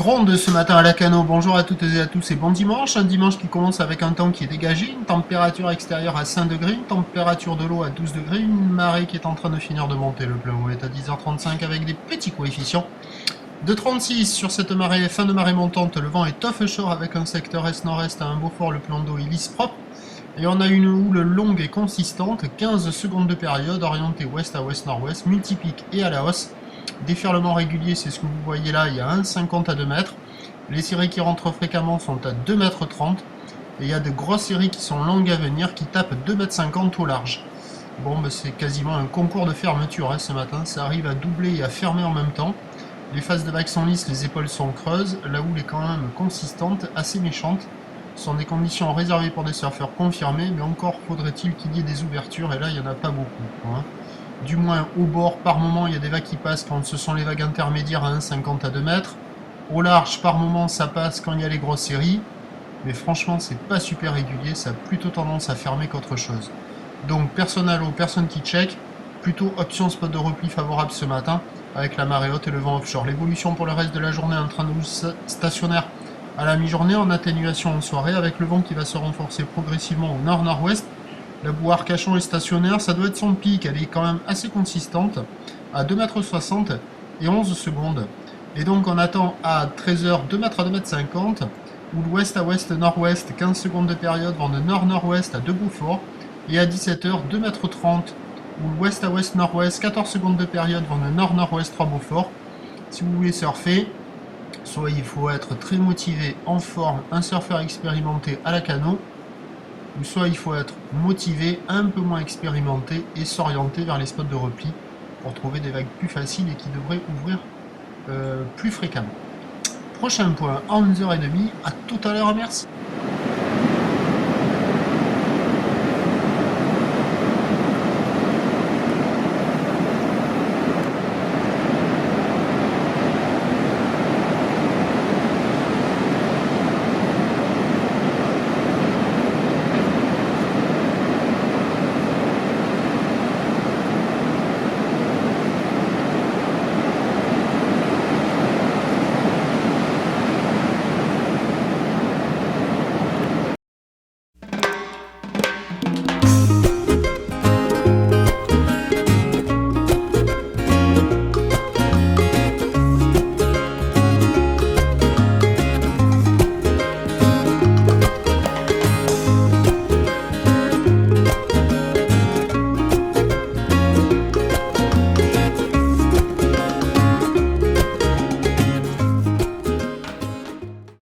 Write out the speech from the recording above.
ronde ce matin à Lacanau. Bonjour à toutes et à tous et bon dimanche. Un dimanche qui commence avec un temps qui est dégagé, une température extérieure à 5 degrés, une température de l'eau à 12 degrés, une marée qui est en train de finir de monter. Le plein eau est à 10h35 avec des petits coefficients de 36 sur cette marée, fin de marée montante. Le vent est offshore avec un secteur est-nord-est à un Beaufort. Le plan d'eau est lisse propre. Et on a une houle longue et consistante, 15 secondes de période, orientée ouest à ouest-nord-ouest, multiplique et à la hausse. Déferlement régulier, c'est ce que vous voyez là, il y a 1,50 à 2 mètres. Les séries qui rentrent fréquemment sont à 2,30 mètres. Et il y a de grosses séries qui sont longues à venir, qui tapent 2,50 mètres au large. Bon, c'est quasiment un concours de fermeture ce matin. Ça arrive à doubler et à fermer en même temps. Les faces de vagues sont lisses, les épaules sont creuses. La houle est quand même consistante, assez méchante. Ce sont des conditions réservées pour des surfeurs confirmés, mais encore faudrait-il qu'il y ait des ouvertures, et là, il n'y en a pas beaucoup. Du moins au bord, par moment, il y a des vagues qui passent quand ce sont les vagues intermédiaires à 1,50 à 2 mètres. Au large, par moment, ça passe quand il y a les grosses séries. Mais franchement, c'est pas super régulier, ça a plutôt tendance à fermer qu'autre chose. Donc, personne à l'eau, personne qui check. Plutôt option spot de repli favorable ce matin, avec la marée haute et le vent offshore. L'évolution pour le reste de la journée, un train de housse stationnaire à la mi-journée, en atténuation en soirée, avec le vent qui va se renforcer progressivement au nord-nord-ouest. La boue Arcachon est stationnaire, ça doit être son pic, elle est quand même assez consistante, à 2,60 m et 11 secondes. Et donc on attend à 13h 2 m à 2,50 m, ou l'ouest à ouest-nord-ouest, 15 secondes de période, vent de nord-nord-ouest à 2 Beaufort, et à 17h 2,30 m, ou l'ouest à ouest-nord-ouest, 14 secondes de période, vent de nord-nord-ouest 3 Beaufort. Si vous voulez surfer, soit il faut être très motivé, en forme, un surfeur expérimenté à Lacanau, ou soit il faut être motivé, un peu moins expérimenté et s'orienter vers les spots de repli pour trouver des vagues plus faciles et qui devraient ouvrir plus fréquemment. Prochain point, à 11h30, à tout à l'heure, merci.